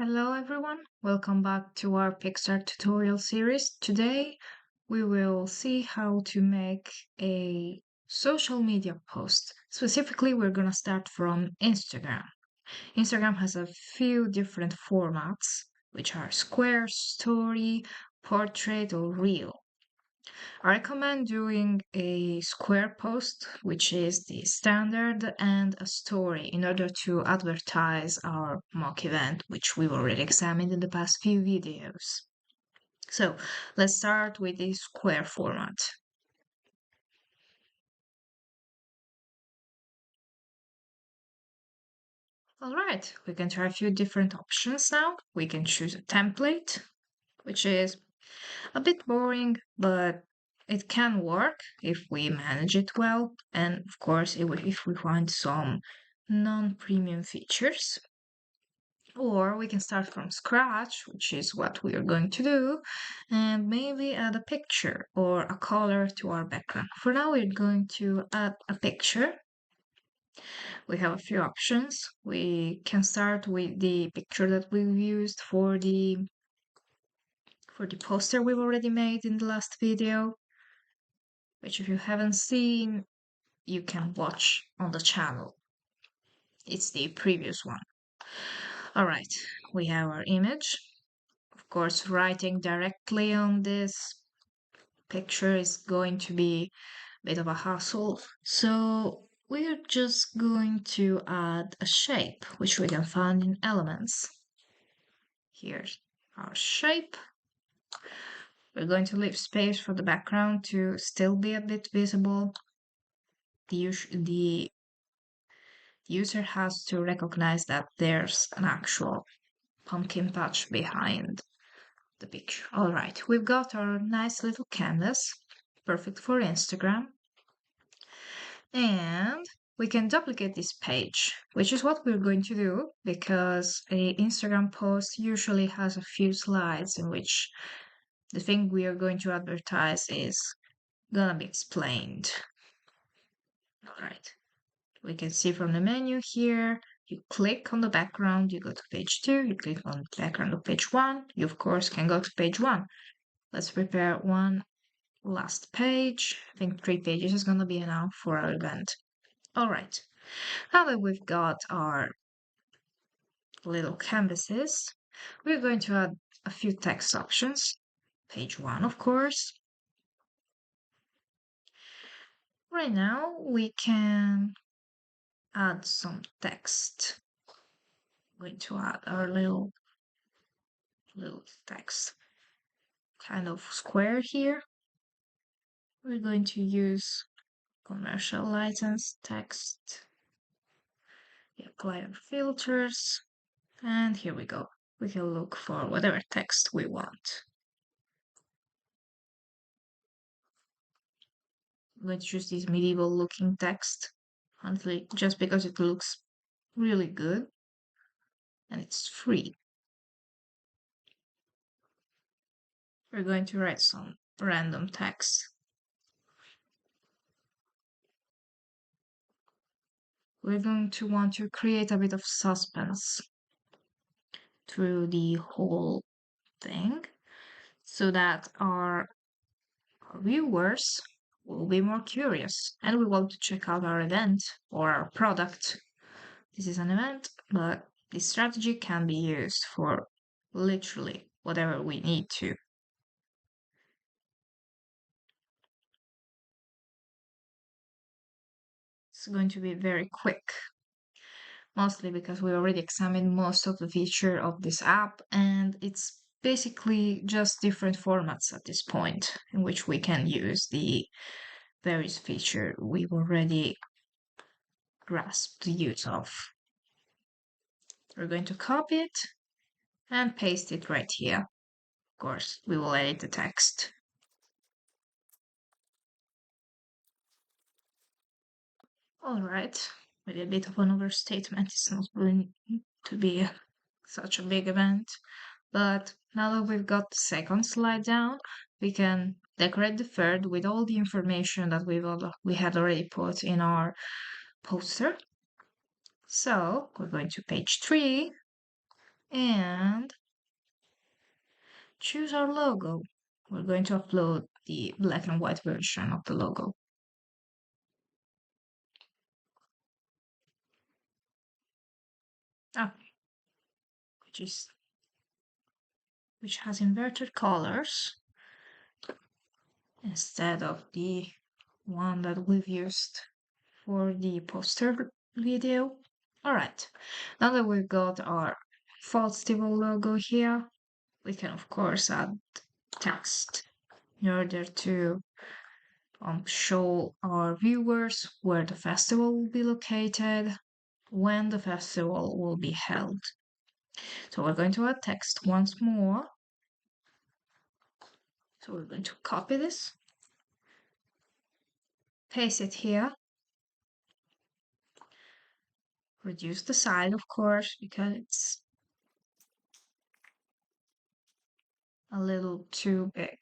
Hello everyone, welcome back to our PICSART tutorial series. Today we will see how to make a social media post. Specifically, we're gonna start from Instagram. Instagram has a few different formats, which are square, story, portrait, or reel. I recommend doing a square post, which is the standard, and a story in order to advertise our mock event, which we've already examined in the past few videos. So let's start with the square format. All right, we can try a few different options now. We can choose a template, which is a bit boring, but it can work if we manage it well. And of course, if we find some non-premium features. Or we can start from scratch, which is what we are going to do, and maybe add a picture or a color to our background. For now, we're going to add a picture. We have a few options. We can start with the picture that we've used for the poster we've already made in the last video, which if you haven't seen, you can watch on the channel. It's the previous one. All right, we have our image. Of course, writing directly on this picture is going to be a bit of a hassle. So we're just going to add a shape, which we can find in elements. Here's our shape. We're going to leave space for the background to still be a bit visible. The user has to recognize that there's an actual pumpkin patch behind the picture. All right, we've got our nice little canvas, perfect for Instagram. And we can duplicate this page, which is what we're going to do because a Instagram post usually has a few slides in which the thing we are going to advertise is gonna be explained. All right. We can see from the menu here, you click on the background, you go to page 2, you click on the background of page 1, you of course can go to page 1. Let's prepare one last page. I think 3 pages is going to be enough for our event. All right, now that we've got our little canvases, we're going to add a few text options. Page 1, of course. Right now, we can add some text. I'm going to add our little text kind of square here. We're going to use commercial license text. We apply our filters, and here we go. We can look for whatever text we want. I'm going to choose this medieval looking text, honestly, just because it looks really good and it's free. We're going to write some random text. We're going to want to create a bit of suspense through the whole thing so that our viewers will be more curious and we want to check out our event or our product. This is an event, but this strategy can be used for literally whatever we need to. It's going to be very quick, mostly because we already examined most of the feature of this app and it's basically just different formats at this point in which we can use the various feature we've already grasped the use of. We're going to copy it and paste it right here. Of course, we will edit the text. All right, maybe a bit of an overstatement. It's not going to be such a big event. But now that we've got the second slide down, we can decorate the third with all the information that we had already put in our poster. So we're going to page 3. and choose our logo. We're going to upload the black and white version of the logo. Ah, which is which has inverted colors instead of the one that we've used for the poster video. All right, now that we've got our Festival logo here, we can of course add text in order to show our viewers where the festival will be located, when the festival will be held. So we're going to add text once more. So we're going to copy this, paste it here, reduce the size, of course, because it's a little too big.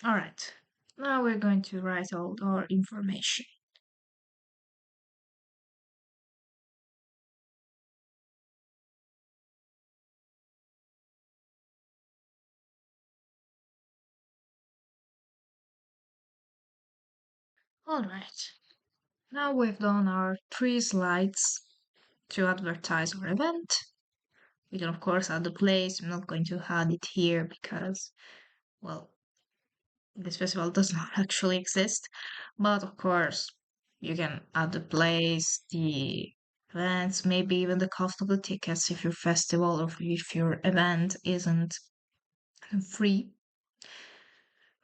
All right, now we're going to write all our information. All right, now we've done our 3 slides to advertise our event. We can, of course, add the place. I'm not going to add it here because, well, this festival does not actually exist. But of course, you can add the place, the events, maybe even the cost of the tickets if your festival or if your event isn't free.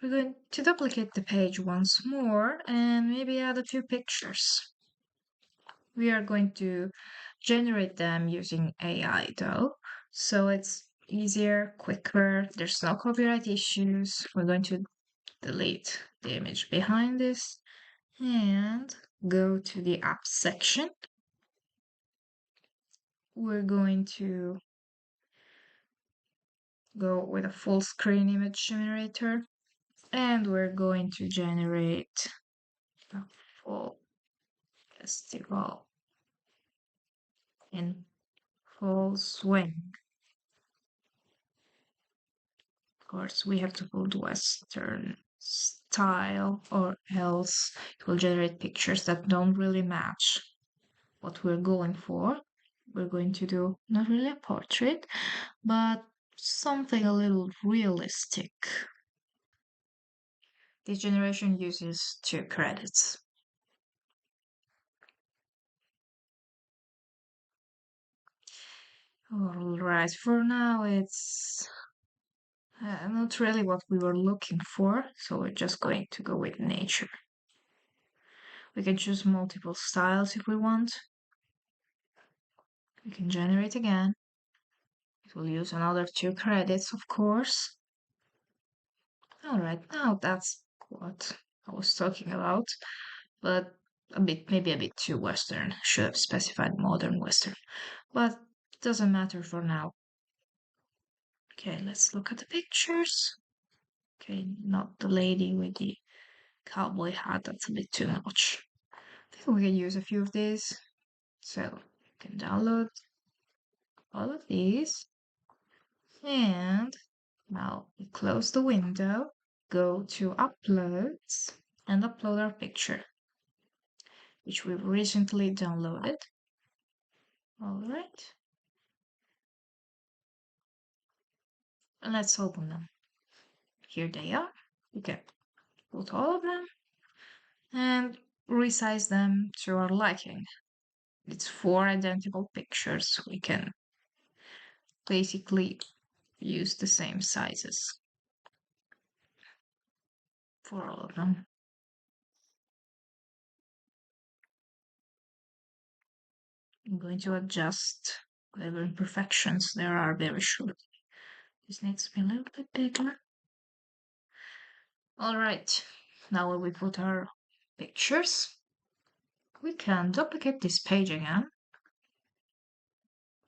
We're going to duplicate the page once more and maybe add a few pictures. We are going to generate them using AI though, so it's easier, quicker, there's no copyright issues. We're going to delete the image behind this and go to the app section. We're going to go with a full screen image generator and we're going to generate a full festival in full swing. Of course, we have to put Western style or else it will generate pictures that don't really match what we're going for. We're going to do not really a portrait, but something a little realistic. This generation uses 2 credits. Alright, for now it's not really what we were looking for, so we're just going to go with nature. We can choose multiple styles if we want. We can generate again. It will use another 2 credits, of course. Alright, now that's what I was talking about, but maybe a bit too Western. Should have specified modern Western, but it doesn't matter for now. Okay, let's look at the pictures. Okay, not the lady with the cowboy hat, that's a bit too much. I think we can use a few of these. So you can download all of these. And now we close the window, go to uploads and upload our picture, which we've recently downloaded. All right. And let's open them. Here they are. We can put all of them and resize them to our liking. It's 4 identical pictures. We can basically use the same sizes for all of them. I'm going to adjust whatever imperfections there are very shortly. This needs to be a little bit bigger. All right, now when we put our pictures, we can duplicate this page again.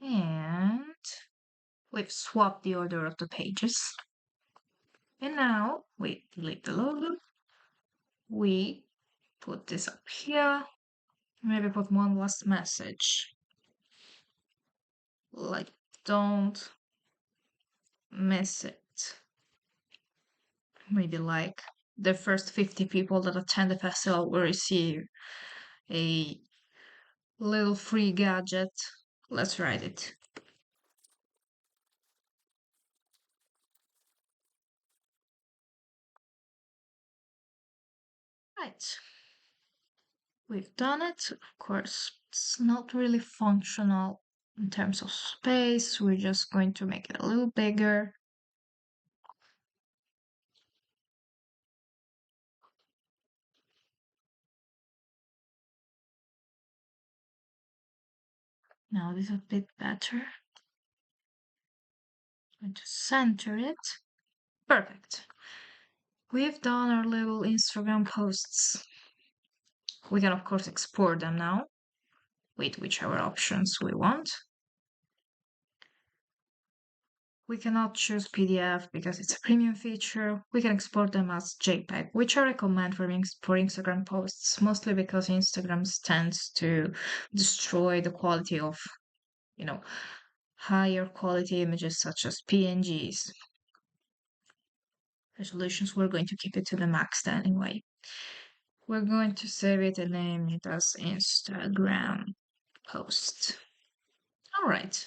And we've swapped the order of the pages. And now we delete the logo. We put this up here. Maybe put one last message. Like don't miss it. Maybe like the first 50 people that attend the festival will receive a little free gadget. Let's write it. Right. We've done it. Of course, it's not really functional in terms of space. We're just going to make it a little bigger. Now this is a bit better. I'm going to center it. Perfect. We've done our little Instagram posts. We can of course export them now with whichever options we want. We cannot choose PDF because it's a premium feature. We can export them as JPEG, which I recommend for Instagram posts, mostly because Instagram tends to destroy the quality of, you know, higher quality images such as PNGs. Resolutions, we're going to keep it to the max anyway. We're going to save it and name it as Instagram post. All right.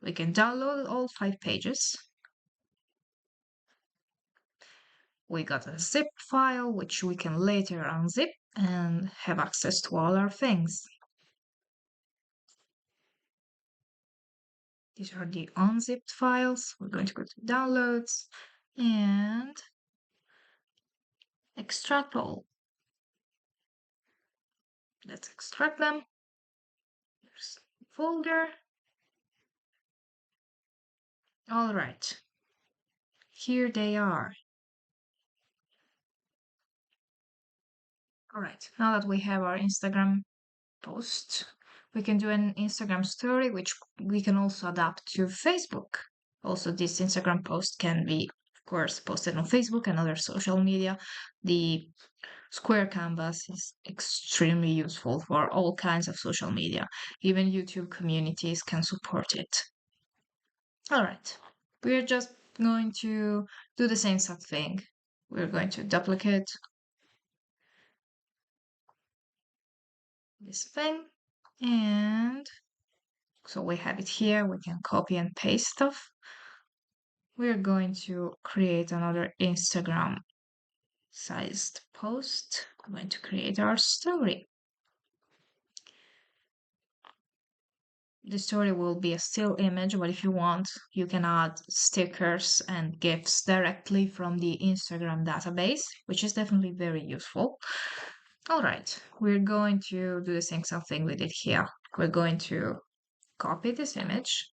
We can download all 5 pages. We got a zip file, which we can later unzip and have access to all our things. These are the unzipped files. We're going to go to downloads and extract all. Let's extract them. Here's the folder. All right. Here they are. All right. Now that we have our Instagram post, we can do an Instagram story, which we can also adapt to Facebook. Also, this Instagram post can be, of course, posted on Facebook and other social media. The square canvas is extremely useful for all kinds of social media. Even YouTube communities can support it. All right, we're just going to do the same sort of thing. We're going to duplicate this thing, and so we have it here. We can copy and paste stuff. We're going to create another Instagram sized post. I'm going to create our story. The story will be a still image, but if you want, you can add stickers and GIFs directly from the Instagram database, which is definitely very useful. All right, we're going to do the same thing we did here. We're going to copy this image,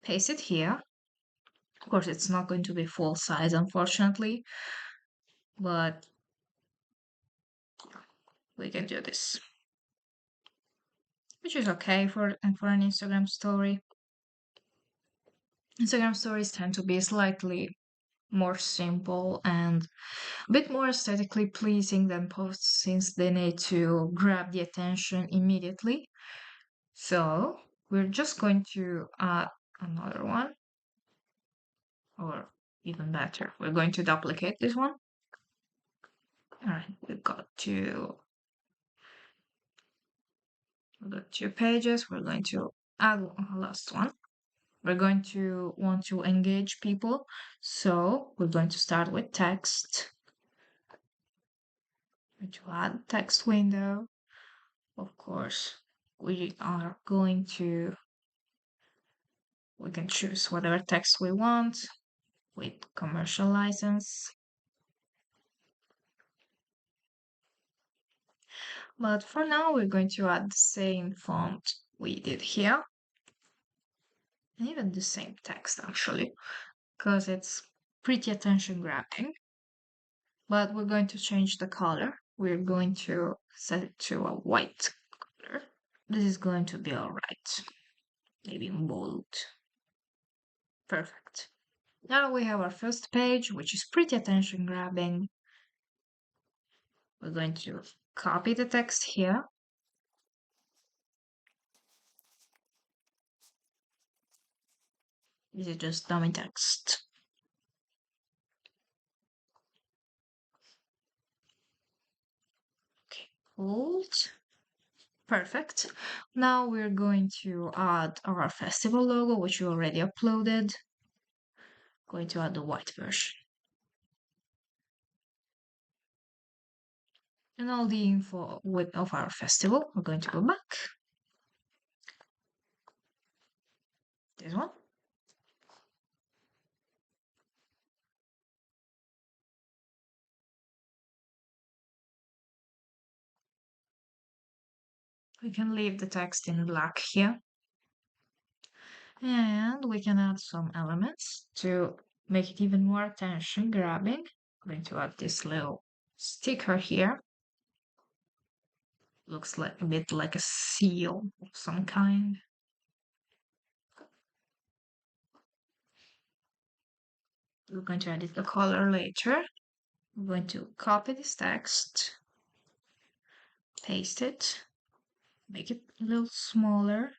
paste it here. Of course, it's not going to be full size, unfortunately, but we can do this, which is okay for an Instagram story. Instagram stories tend to be slightly more simple and a bit more aesthetically pleasing than posts since they need to grab the attention immediately. So we're just going to add another one, or even better, we're going to duplicate this one. All right, we've got 2 pages. We're going to add a last one. We're going to want to engage people. So we're going to start with text. We're going to add text window. Of course, we are going to, we can choose whatever text we want with commercial license. But for now, we're going to add the same font we did here. And even the same text, actually, because it's pretty attention grabbing. But we're going to change the color. We're going to set it to a white color. This is going to be all right. Maybe bold. Perfect. Now we have our first page, which is pretty attention grabbing. We're going to copy the text here. Is it just dummy text? Okay, hold. Perfect. Now we're going to add our festival logo, which we already uploaded. Going to add the white version. And all the info of our festival. We're going to go back. This one. We can leave the text in black here. And we can add some elements to make it even more attention grabbing. I'm going to add this little sticker here. Looks like a bit like a seal of some kind. We're going to edit the color later. I'm going to copy this text, paste it, make it a little smaller,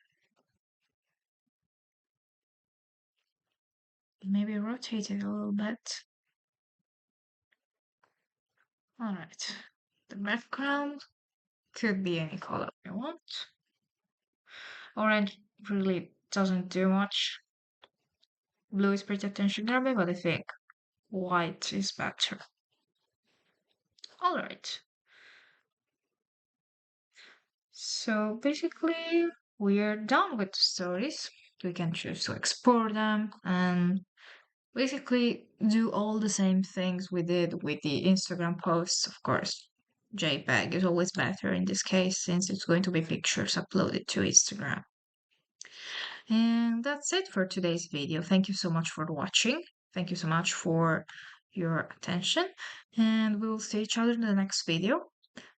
maybe rotate it a little bit. All right, the background could be any color you want. Orange really doesn't do much. Blue is pretty attention grabbing, but I think white is better. All right. So basically, we're done with the stories. We can choose to export them and basically do all the same things we did with the Instagram posts, of course. JPEG is always better in this case since it's going to be pictures uploaded to Instagram. And that's it for today's video. Thank you so much for watching. Thank you so much for your attention. And we will see each other in the next video,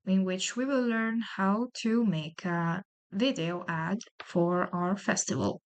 in which we will learn how to make a video ad for our festival.